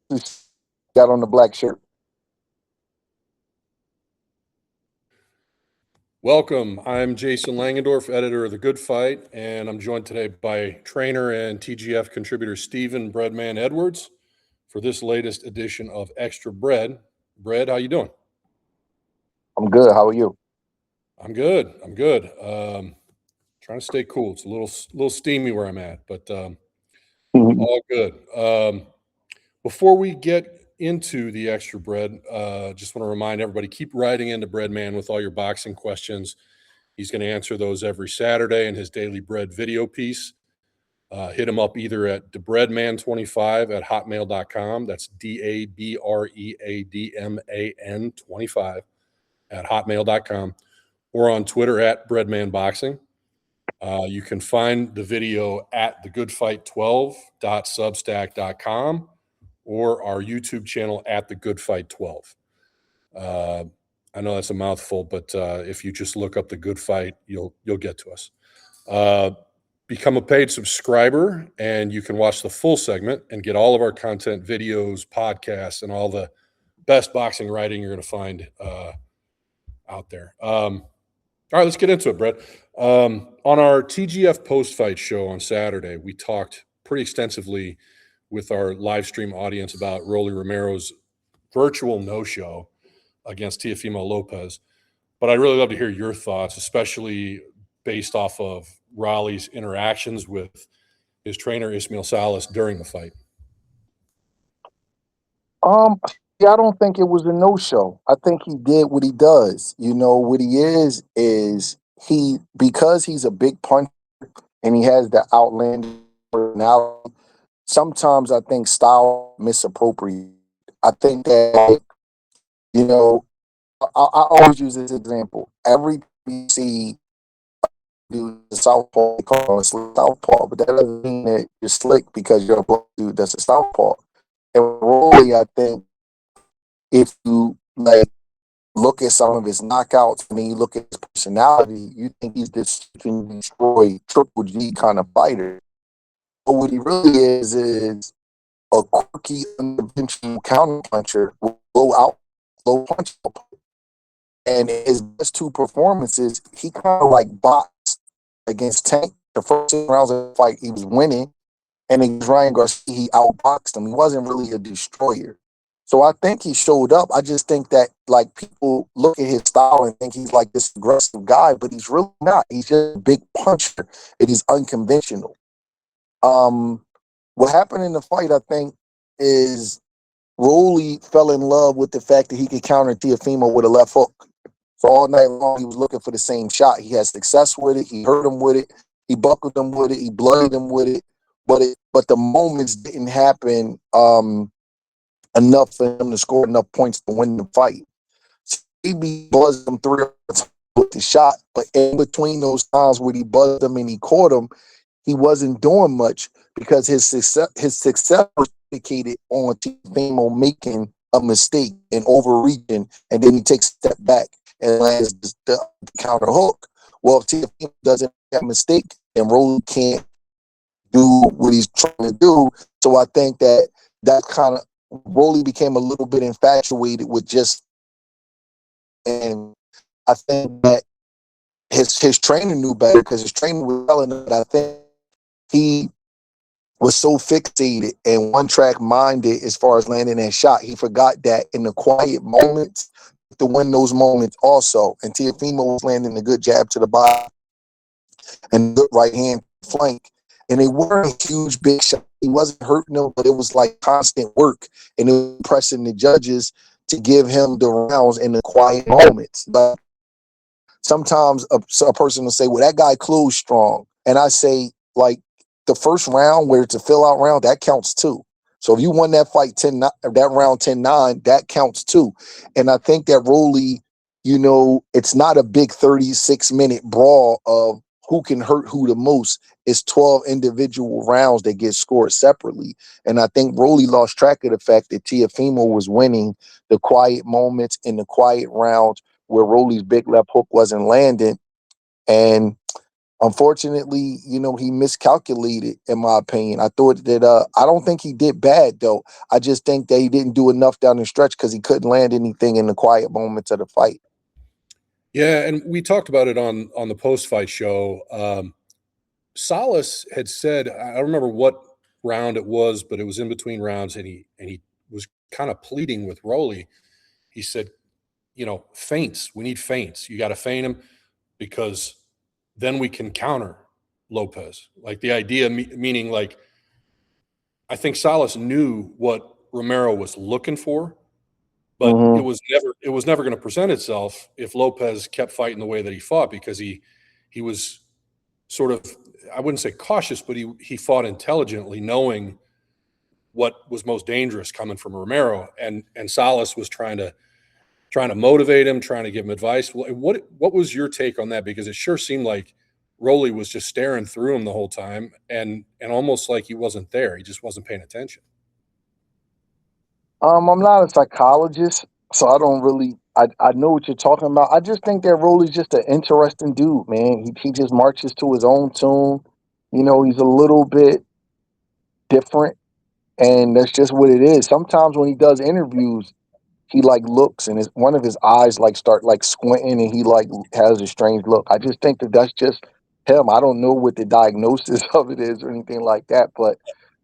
got on the black shirt. Welcome. I'm Jason Langendorf, editor of The Good Fight, and I'm joined today by trainer and TGF contributor Stephen Breadman Edwards for this latest edition of Extra Bread. Bread, how you doing? I'm good. How are you? I'm good. Trying to stay cool. It's a little steamy where I'm at, but all good. Before we get into the Extra Bread, just want to remind everybody, keep writing into Breadman with all your boxing questions. He's going to answer those every Saturday in his Daily Bread video piece. Hit him up either at debreadman25 at hotmail.com. That's DABREADMAN 25 at hotmail.com, or on Twitter at breadmanboxing. You can find the video at thegoodfight12.substack.com or our YouTube channel at thegoodfight12. I know that's a mouthful, but if you just look up The Good Fight, you'll get to us. Become a paid subscriber, and you can watch the full segment and get all of our content, videos, podcasts, and all the best boxing writing you're going to find out there. All right, let's get into it, Brett. On our TGF post-fight show on Saturday, we talked pretty extensively with our live stream audience about Rolly Romero's virtual no-show against Teofimo Lopez. But I'd really love to hear your thoughts, especially based off of Rolly's interactions with his trainer, Ismail Salas, during the fight. I don't think it was a no-show. I think he did what he does. You know, what he is he, because he's a big puncher and he has the outlandish personality, sometimes I think style misappropriated. I think that, you know, I always use this example. Every time you see dude the southpaw, they call him a southpaw, but that doesn't mean that you're slick because you're a black dude that's a southpaw. And Rolley, I think, if you look at some of his knockouts and then you look at his personality, you think he's this can destroy Triple G kind of fighter. But what he really is a quirky, unconventional counterpuncher with low punch output. And his best two performances, he kind of boxed against Tank. The first 6 rounds of the fight, he was winning. And against Ryan Garcia, he outboxed him. He wasn't really a destroyer. So I think he showed up. I just think that people look at his style and think he's this aggressive guy, but he's really not. He's just a big puncher, and he's unconventional. What happened in the fight, I think, is Rolley fell in love with the fact that he could counter Teofimo with a left hook. So all night long, he was looking for the same shot. He had success with it. He hurt him with it. He buckled him with it. He bloodied him with it. But the moments didn't happen enough for him to score enough points to win the fight. So he buzzed him 3 times with the shot, but in between those times where he buzzed him and he caught him, he wasn't doing much because his success was predicated on Teofimo making a mistake and overreaching, and then he takes a step back and lands the counter hook. Well, if Teofimo doesn't make a mistake, then Rolley can't do what he's trying to do. So I think that kind of Rolley became a little bit infatuated with just, and I think that his trainer knew better because his trainer was telling him. But I think he was so fixated and one-track minded as far as landing that shot, he forgot that in the quiet moments to win those moments also. And Teofimo was landing a good jab to the body and good right hand flank. And they weren't huge big shots. He wasn't hurting them, but it was constant work. And it was pressing the judges to give him the rounds in the quiet moments. But sometimes a person will say, well, that guy closed strong. And I say, the first round where it's a fill-out round, that counts too. So if you won that fight that round 10-9, that counts too. And I think that Rolley, it's not a big 36-minute brawl of who can hurt who the most. It's 12 individual rounds that get scored separately. And I think Rolley lost track of the fact that Teofimo was winning the quiet moments in the quiet rounds where Rolley's big left hook wasn't landing. And Unfortunately, he miscalculated, in my opinion. I thought that I don't think he did bad though. I just think that he didn't do enough down the stretch because he couldn't land anything in the quiet moments of the fight. Yeah, and we talked about it on the post fight show. Salas had said, I don't remember what round it was, but it was in between rounds, and he was kind of pleading with Rolley. He said, feints. We need feints. You got to feint him because then we can counter Lopez. Like the idea, meaning like, I think Salas knew what Romero was looking for, but Mm-hmm. it was never going to present itself if Lopez kept fighting the way that he fought, because he was sort of, I wouldn't say cautious, but he fought intelligently, knowing what was most dangerous coming from Romero, and Salas was trying to motivate him, trying to give him advice. What was your take on that? Because it sure seemed like Rolley was just staring through him the whole time, and almost like he wasn't there. He just wasn't paying attention. I'm not a psychologist, so I don't really. I know what you're talking about. I just think that Rolly's just an interesting dude, man. He just marches to his own tune. He's a little bit different, and that's just what it is. Sometimes when he does interviews, he like looks and one of his eyes like start like squinting, and he like has a strange look. I just think that that's just him. I don't know what the diagnosis of it is or anything like that, but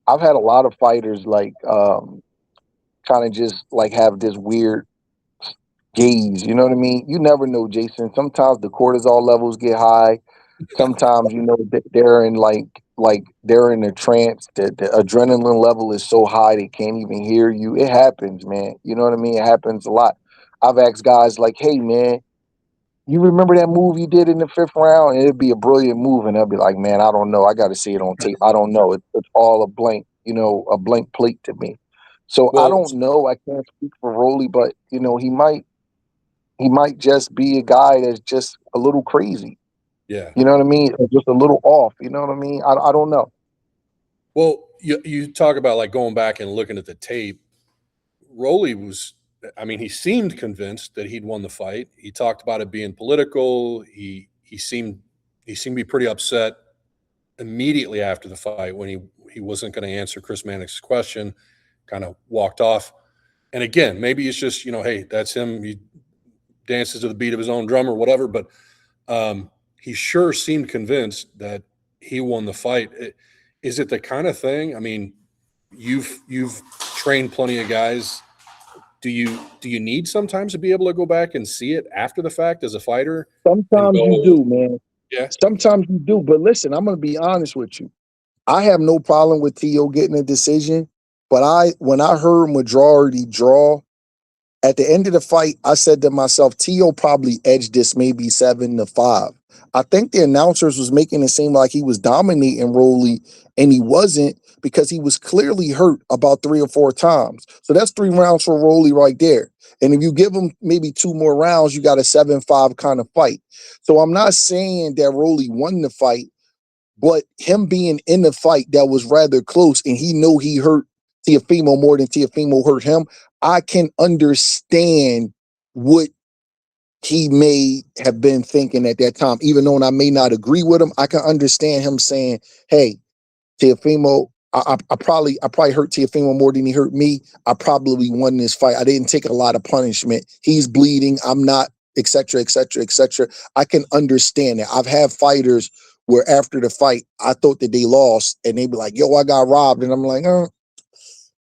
I've had a lot of fighters like kind of just like have this weird gaze. You know what I mean? You never know, Jason. Sometimes the cortisol levels get high. Sometimes they're in like they're in a trance. The adrenaline level is so high they can't even hear you. It happens, man. You know what I mean? It happens a lot. I've asked guys like, "Hey, man, you remember that move you did in the fifth round?" And it'd be a brilliant move, and they'll be like, "Man, I don't know. I got to see it on tape. I don't know. It's all a blank, a blank plate to me." So I Well, don't know. I can't speak for Rolly, but he might just be a guy that's just a little crazy. yeah. You know what I mean? Or just a little off. You know what I mean? I don't know. Well, you talk about like going back and looking at the tape. Rolley was, I mean, he seemed convinced that he'd won the fight. He talked about it being political. He seemed to be pretty upset immediately after the fight when he wasn't going to answer Chris Mannix's question, kind of walked off. And again, maybe it's just, hey, that's him. He dances to the beat of his own drum or whatever. But he sure seemed convinced that he won the fight. Is it the kind of thing? I mean, you've trained plenty of guys. Do you need sometimes to be able to go back and see it after the fact as a fighter and Sometimes you go, do, man. yeah, Sometimes you do. But listen, I'm gonna be honest with you. I have no problem with Tio getting a decision. But when I heard majority draw, at the end of the fight, I said to myself, Tio probably edged this maybe 7-5. I think the announcers was making it seem like he was dominating Rolley, and he wasn't, because he was clearly hurt about 3 or 4 times. So that's 3 rounds for Rolley right there. And if you give him maybe 2 more rounds, you got a 7-5 kind of fight. So I'm not saying that Rolley won the fight, but him being in the fight that was rather close, and he know he hurt Teofimo more than Teofimo hurt him, I can understand what he may have been thinking at that time. Even though I may not agree with him, I can understand him saying, "Hey, Teofimo, I probably hurt Teofimo more than he hurt me. I probably won this fight. I didn't take a lot of punishment. He's bleeding. I'm not, etc., etc., etc." I can understand that. I've had fighters where after the fight, I thought that they lost, and they be like, "Yo, I got robbed," and I'm like,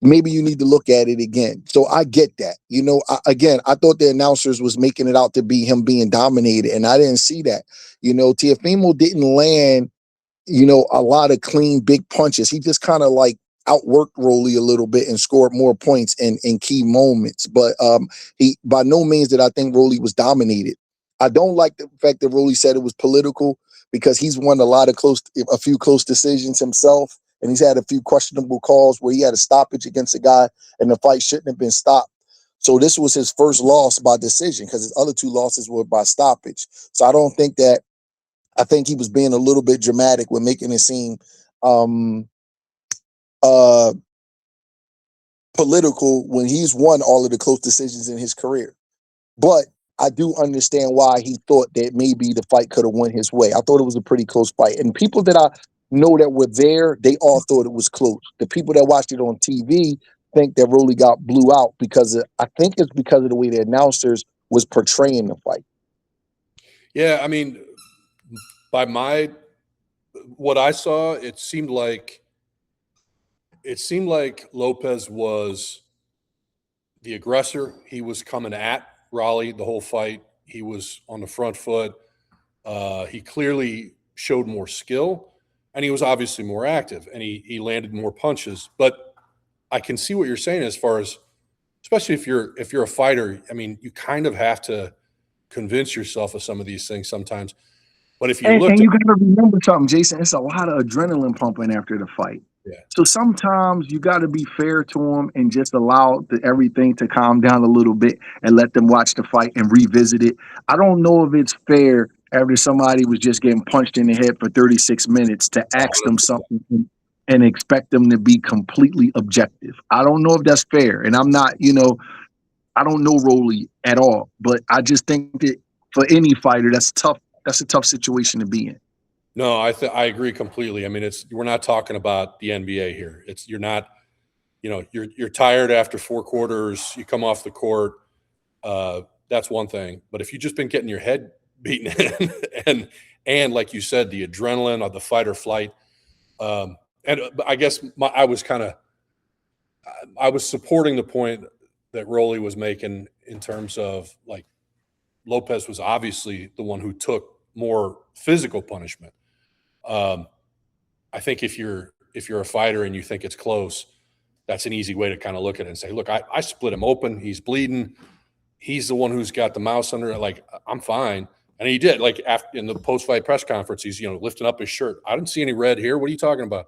maybe you need to look at it again. So I get that. I thought the announcers was making it out to be him being dominated, and I didn't see that. Teofimo didn't land a lot of clean big punches. He just kind of like outworked Rolley a little bit and scored more points in key moments. But he by no means did I think Rolley was dominated. I don't like the fact that Rolley said it was political, because he's won a few close decisions himself, and he's had a few questionable calls where he had a stoppage against a guy and the fight shouldn't have been stopped. So this was his first loss by decision, because his other 2 losses were by stoppage. So I think he was being a little bit dramatic with making it seem uh, political when he's won all of the close decisions in his career. But I do understand why he thought that maybe the fight could have went his way. I thought it was a pretty close fight. And people that I know that were there, they all thought it was close. The people that watched it on TV think that Rolly got blew out because I think it's because of the way the announcers was portraying the fight. Yeah, I mean, by what I saw, it seemed like Lopez was the aggressor. He was coming at Rolley the whole fight. He was on the front foot. He clearly showed more skill, and he was obviously more active, and he landed more punches. But I can see what you're saying as far as, especially if you're a fighter. I mean, you kind of have to convince yourself of some of these things sometimes. But if you and you got to remember something, Jason, it's a lot of adrenaline pumping after the fight. Yeah. So sometimes you got to be fair to them and just allow everything to calm down a little bit and let them watch the fight and revisit it. I don't know if it's fair after somebody was just getting punched in the head for 36 minutes to ask them something and expect them to be completely objective. I don't know if that's fair. And I'm not, I don't know Rolley at all, but I just think that for any fighter, that's tough. That's a tough situation to be in. No, I agree completely. I mean, we're not talking about the NBA here. You're not, you're tired after 4 quarters. You come off the court. That's one thing. But if you've just been getting your head beaten in, and like you said, the adrenaline of the fight or flight, and I guess I was supporting the point that Rolley was making in terms of, like, Lopez was obviously the one who took more physical punishment. I think if you're a fighter and you think it's close, that's an easy way to kind of look at it and say, look, I split him open. He's bleeding. He's the one who's got the mouse under it. Like, I'm fine. And he did. Like, after in the post-fight press conference, he's, lifting up his shirt. I didn't see any red here. What are you talking about?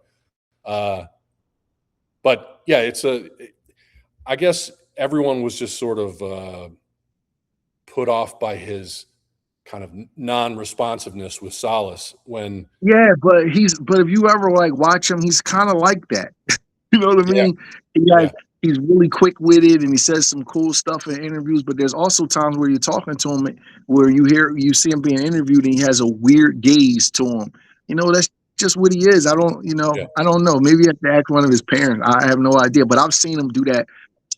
But yeah, I guess everyone was just sort of put off by his kind of non-responsiveness with Salas when. Yeah, but if you ever watch him, he's kind of like that. You know what I mean? He's really quick-witted and he says some cool stuff in interviews, but there's also times where you're talking to him where you see him being interviewed and he has a weird gaze to him. That's just what he is. I don't know. Maybe I have to ask one of his parents. I have no idea, but I've seen him do that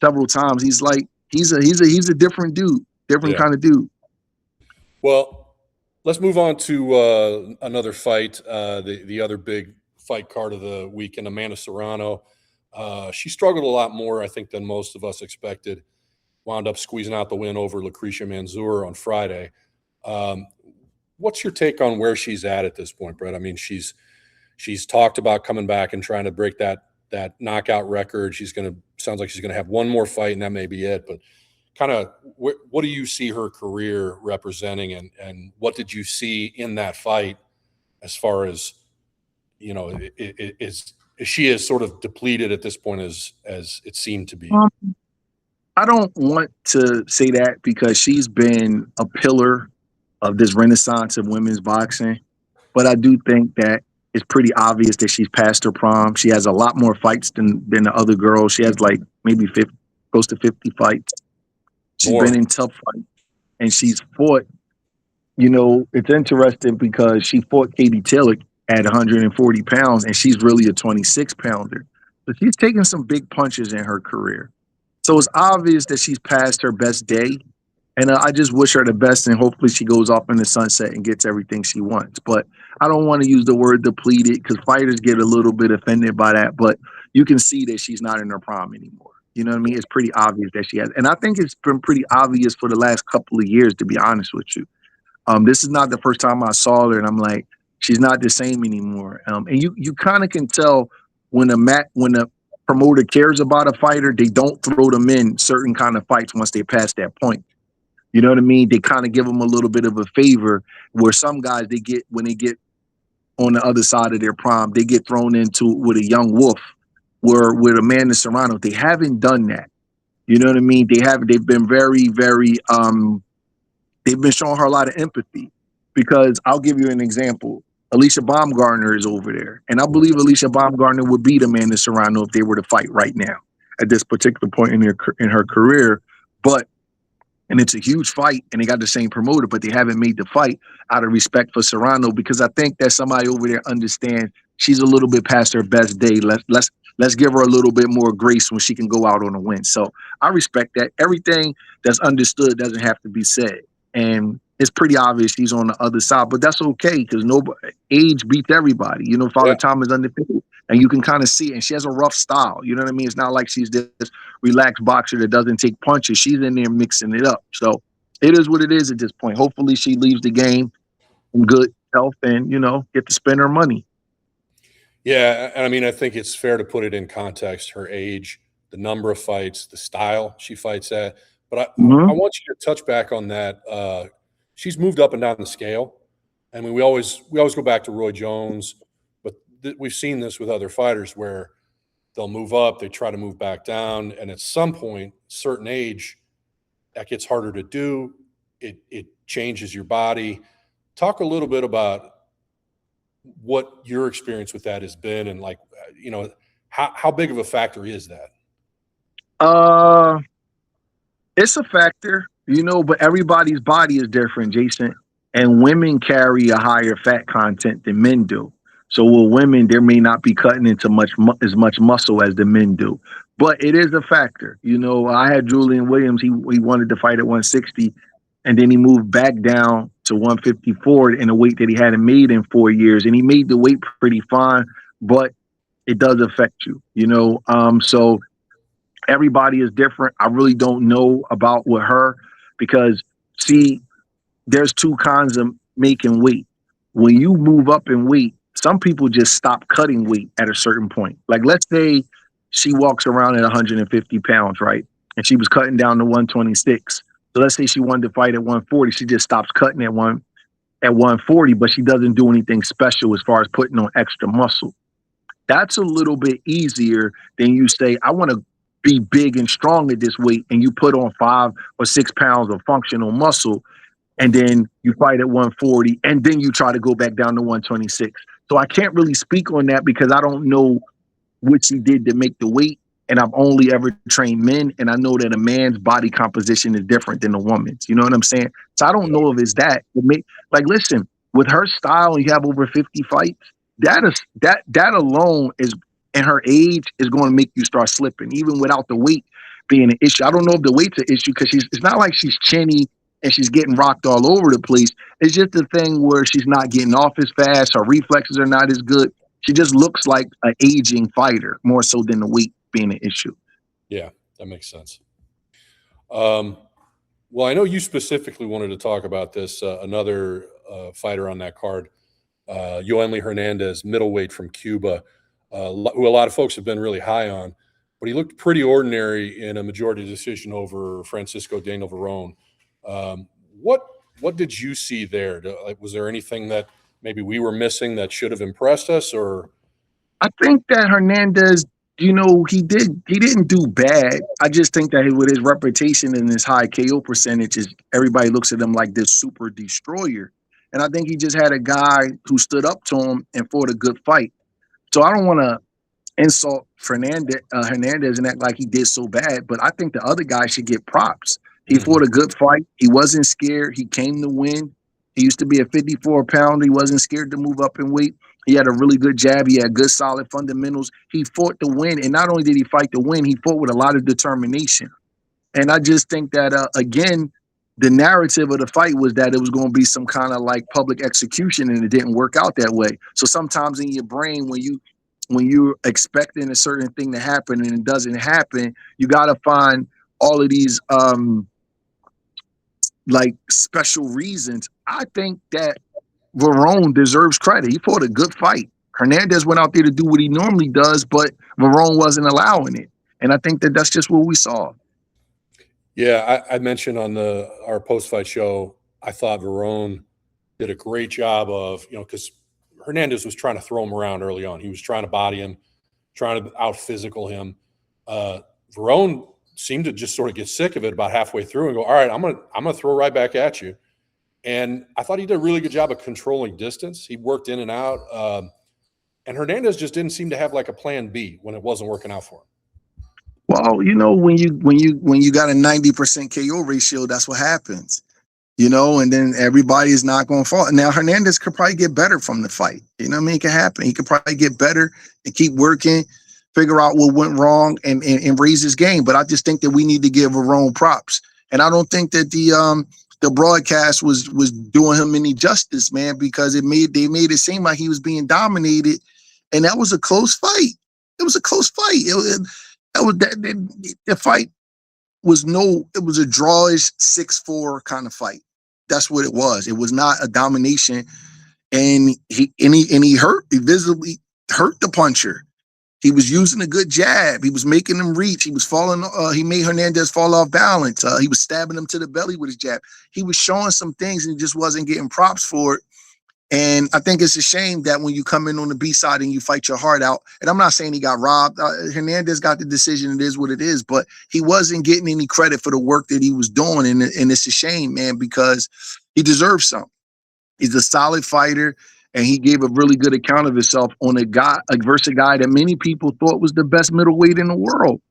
several times. He's a different dude, kind of dude. Well, let's move on to another fight, the other big fight card of the weekend, Amanda Serrano. She struggled a lot more, I think, than most of us expected. Wound up squeezing out the win over Lucretia Manzur on Friday. What's your take on where she's at this point, Brett? I mean, she's talked about coming back and trying to break that knockout record. Sounds like she's going to have one more fight, and that may be it. But kind of, what do you see her career representing, and what did you see in that fight as far as, is she is sort of depleted at this point as it seemed to be? I don't want to say that because she's been a pillar of this renaissance of women's boxing, but I do think that it's pretty obvious that she's past her prime. She has a lot more fights than the other girls. She has maybe close to 50 fights. She's been in tough fights, and she's fought. It's interesting because she fought Katie Taylor at 140 pounds, and she's really a 26-pounder. So she's taken some big punches in her career. So it's obvious that she's past her best day, and I just wish her the best, and hopefully she goes off in the sunset and gets everything she wants. But I don't want to use the word depleted because fighters get a little bit offended by that, but you can see that she's not in her prime anymore. You know what I mean? It's pretty obvious that she has. And I think it's been pretty obvious for the last couple of years, to be honest with you. This is not the first time I saw her, and I'm like, she's not the same anymore. And you kind of can tell when a promoter cares about a fighter, they don't throw them in certain kind of fights once they pass that point. You know what I mean? They kind of give them a little bit of a favor, where some guys, when they get on the other side of their prime, they get thrown into with a young wolf. Where with Amanda Serrano, they haven't done that. You know what I mean? They've been very, very, they've been showing her a lot of empathy, because I'll give you an example. Alicia Baumgartner is over there, and I believe Alicia Baumgartner would beat Amanda Serrano if they were to fight right now at this particular point in her career. But and it's a huge fight, and they got the same promoter, but they haven't made the fight out of respect for Serrano, because I think that somebody over there understands she's a little bit past her best day. Let's give her a little bit more grace when she can go out on a win. So I respect that. Everything that's understood doesn't have to be said, and it's pretty obvious he's on the other side, but that's okay because nobody age beats everybody. You know, Father Yeah. Time is undefeated, and you can kind of see it. And she has a rough style. You know what I mean? It's not like she's this relaxed boxer that doesn't take punches. She's in there mixing it up. So it is what it is at this point. Hopefully she leaves the game in good health and, you know, get to spend her money. Yeah, and I mean, I think it's fair to put it in context, her age, the number of fights, the style she fights at. But I want you to touch back on that. She's moved up and down the scale. I mean, we always go back to Roy Jones, but we've seen this with other fighters where they'll move up, they try to move back down, and at some point, certain age, that gets harder to do. It changes your body. Talk a little bit about what your experience with that has been, and like, you know, how big of a factor is that? It's a factor, you know, but everybody's body is different, Jason. And women carry a higher fat content than men do. So with women, there may not be cutting into as much muscle as the men do. But it is a factor. You know, I had Julian Williams. He wanted to fight at 160, and then he moved back down to 154 in a weight that he hadn't made in 4 years. And he made the weight pretty fine, but it does affect you, you know. So everybody is different. I really don't know about with her because, see, there's two kinds of making weight. When you move up in weight, some people just stop cutting weight at a certain point. Like, let's say she walks around at 150 pounds, right? And she was cutting down to 126. So let's say she wanted to fight at 140. She just stops cutting at 140, but she doesn't do anything special as far as putting on extra muscle. That's a little bit easier than you say, I want to be big and strong at this weight, and you put on 5 or 6 pounds of functional muscle, and then you fight at 140, and then you try to go back down to 126. So I can't really speak on that because I don't know what she did to make the weight, and I've only ever trained men, and I know that a man's body composition is different than a woman's. You know what I'm saying? So I don't know if it's that. Like, listen, with her style, you have over 50 fights. That alone is, and her age is going to make you start slipping, even without the weight being an issue. I don't know if the weight's an issue because it's not like she's chinny and she's getting rocked all over the place. It's just the thing where she's not getting off as fast. Her reflexes are not as good. She just looks like an aging fighter more so than the weight being an issue. Yeah, that makes sense. Well, I know you specifically wanted to talk about this, another fighter on that card, Yoeli Hernandez, middleweight from Cuba, who a lot of folks have been really high on, but he looked pretty ordinary in a majority decision over Francisco Daniel Verrone. What did you see there? Was there anything that maybe we were missing that should have impressed us? Or I think that Hernandez, you know, he didn't do bad. I just think that with his reputation and his high KO percentages, everybody looks at him like this super destroyer. And I think he just had a guy who stood up to him and fought a good fight. So I don't want to insult Hernandez and act like he did so bad, but I think the other guy should get props. He fought a good fight. He wasn't scared. He came to win. He used to be a 54-pounder. He wasn't scared to move up in weight. He had a really good jab. He had good, solid fundamentals. He fought to win. And not only did he fight to win, he fought with a lot of determination. And I just think that, again, the narrative of the fight was that it was going to be some kind of like public execution, and it didn't work out that way. So sometimes in your brain, when you're expecting a certain thing to happen and it doesn't happen, you got to find all of these like special reasons. I think that Verrone deserves credit. He fought a good fight. Hernandez went out there to do what he normally does, but Verrone wasn't allowing it. And I think that that's just what we saw. Yeah, I mentioned on our post-fight show, I thought Verrone did a great job of, you know, because Hernandez was trying to throw him around early on. He was trying to body him, trying to out-physical him. Verrone seemed to just sort of get sick of it about halfway through and go, all right, I'm gonna throw right back at you. And I thought he did a really good job of controlling distance. He worked in and out. And Hernandez just didn't seem to have like a plan B when it wasn't working out for him. Well, when you got a 90% KO ratio, that's what happens. And then everybody is not going to fall. Now, Hernandez could probably get better from the fight. You know what I mean? It can happen. He could probably get better and keep working, figure out what went wrong and raise his game. But I just think that we need to give Verrone props. And I don't think that the broadcast was doing him any justice, man, because they made it seem like he was being dominated. And that was a close fight. It was a close fight. The fight it was a drawish 6-4 kind of fight. That's what it was. It was not a domination, and he visibly hurt the puncher. He was using a good jab. He was making him reach. He was falling. He made Hernandez fall off balance. He was stabbing him to the belly with his jab. He was showing some things, and he just wasn't getting props for it. And I think it's a shame that when you come in on the B side and you fight your heart out, and I'm not saying he got robbed. Hernandez got the decision. It is what it is, but he wasn't getting any credit for the work that he was doing. And it's a shame, man, because he deserves something. He's a solid fighter, and he gave a really good account of himself on versus a guy that many people thought was the best middleweight in the world.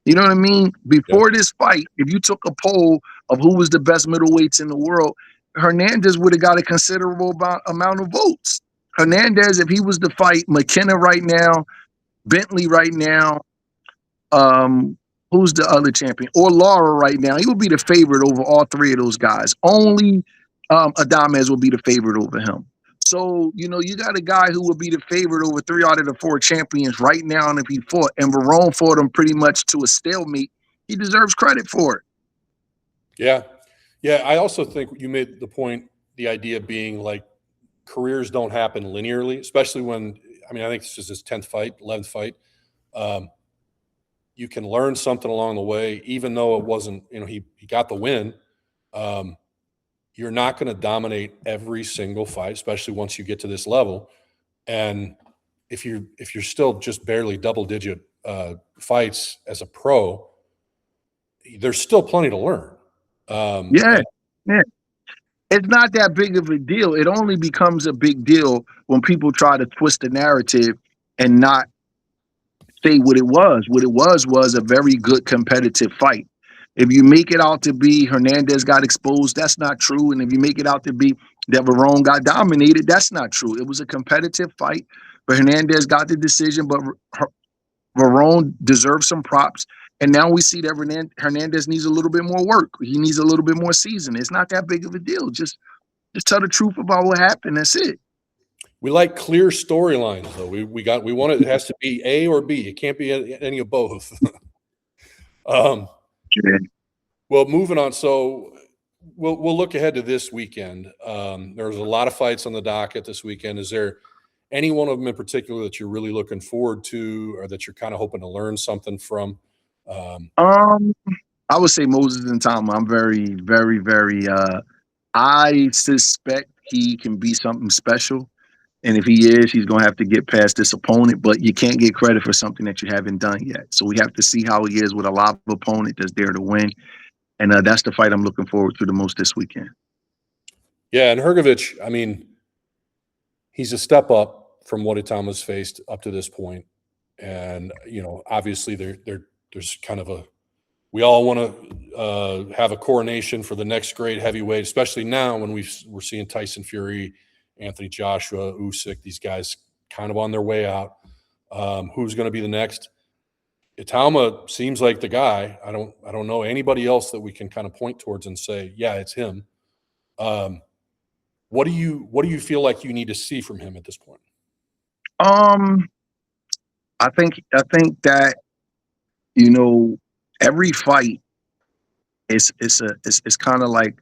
You know what I mean? Before this fight, if you took a poll of who was the best middleweights in the world, Hernandez would have got a considerable amount of votes. Hernandez, if he was to fight McKenna right now, Bentley right now, who's the other champion? Or Lara right now, he would be the favorite over all three of those guys. Only Adames will be the favorite over him. So, you got a guy who would be the favorite over 3 out of the 4 champions right now. And if he fought, and Verrone fought him pretty much to a stalemate, he deserves credit for it. Yeah. Yeah, I also think you made the point, the idea being like careers don't happen linearly, especially when, I think this is his 10th fight, 11th fight. You can learn something along the way, even though it wasn't, he got the win. You're not going to dominate every single fight, especially once you get to this level. And if you're still just barely double-digit fights as a pro, there's still plenty to learn. Yeah. It's not that big of a deal. It only becomes a big deal when people try to twist the narrative and not say what it was. What it was a very good competitive fight. If you make it out to be Hernandez got exposed, that's not true. And if you make it out to be that Verrone got dominated, that's not true. It was a competitive fight, but Hernandez got the decision, but Verrone deserves some props. And now we see that Hernandez needs a little bit more work. He needs a little bit more seasoning. It's not that big of a deal. Just tell the truth about what happened. That's it. We like clear storylines, though. We want it has to be A or B. It can't be any of both. Well, moving on. So we'll look ahead to this weekend. There's a lot of fights on the docket this weekend. Is there any one of them in particular that you're really looking forward to, or that you're kind of hoping to learn something from? I would say Moses and Tom. I'm very, very, very. I suspect he can be something special, and if he is, he's gonna have to get past this opponent. But you can't get credit for something that you haven't done yet. So we have to see how he is with a live opponent that's there to win, and that's the fight I'm looking forward to the most this weekend. Yeah, and Hrgović, he's a step up from what Itama's faced up to this point, and obviously there's kind of we all want to have a coronation for the next great heavyweight, especially now when we're seeing Tyson Fury, Anthony Joshua, Usyk, these guys kind of on their way out. Who's going to be the next? Itama seems like the guy. I don't know anybody else that we can kind of point towards and say, yeah, it's him. What do you feel like you need to see from him at this point? I think that every fight is kind of like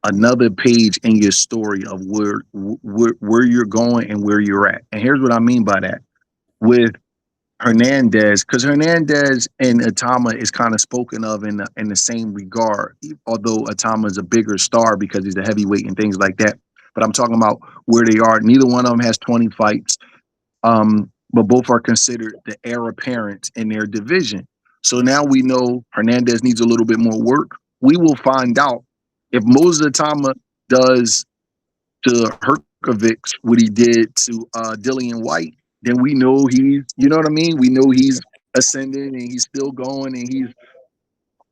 another page in your story of where you're going and where you're at. And here's what I mean by that. With Hernandez, because Hernandez and Itama is kind of spoken of in the same regard, although Itama is a bigger star because he's a heavyweight and things like that. But I'm talking about where they are. Neither one of them has 20 fights, but both are considered the heir apparent in their division. So now we know Hernandez needs a little bit more work. We will find out if Moses Itama does to Hrgović what he did to Dillian White. Then we know he's, you know what I mean? We know he's ascending and he's still going and he's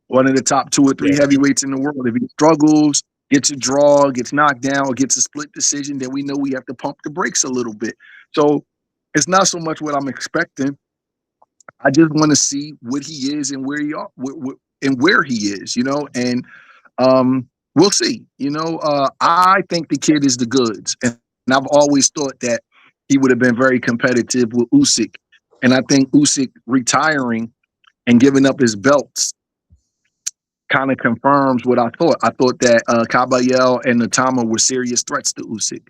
one of the top 2 or 3 Yeah. heavyweights in the world. If he struggles, gets a draw, gets knocked down, or gets a split decision, then we know we have to pump the brakes a little bit. So it's not so much what I'm expecting. I just want to see what he is and where he are, and where he is, and we'll see. I think the kid is the goods, and I've always thought that he would have been very competitive with Usyk, and I think Usyk retiring and giving up his belts kind of confirms what I thought. I thought that Caballel and Natama were serious threats to Usyk.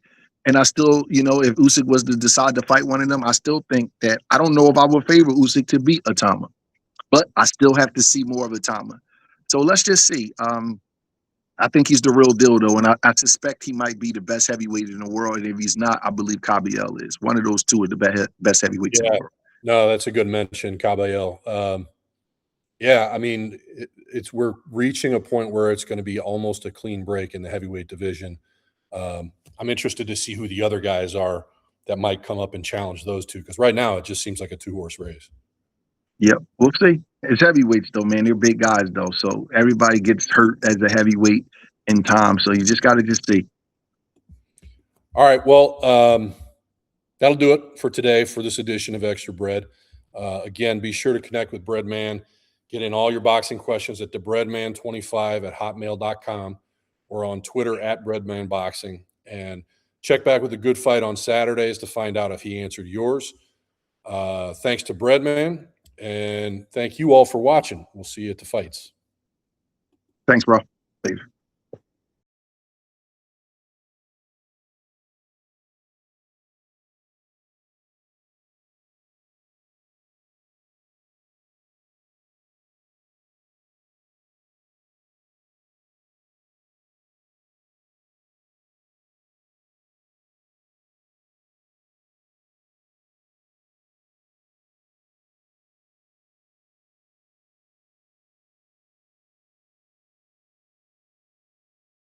And I still, if Usyk was to decide to fight one of them, I still think that I don't know if I would favor Usyk to beat Atama, but I still have to see more of Atama. So let's just see. I think he's the real deal, though, and I suspect he might be the best heavyweight in the world. And if he's not, I believe Caballel is. One of those two are the best heavyweights in the world. No, that's a good mention, Caballel. Yeah, I mean, we're reaching a point where it's going to be almost a clean break in the heavyweight division. I'm interested to see who the other guys are that might come up and challenge those two, because right now it just seems like a 2-horse race. Yep, we'll see. It's heavyweights, though, man. They're big guys, though, so everybody gets hurt as a heavyweight in time. So you just got to just see. All right, well, that'll do it for today for this edition of Extra Bread. Again, be sure to connect with Breadman. Get in all your boxing questions at thebreadman25@hotmail.com or on Twitter at BreadmanBoxing. And check back with a good fight on Saturdays to find out if he answered yours. Thanks to Breadman, and thank you all for watching. We'll see you at the fights. Thanks, bro. Later.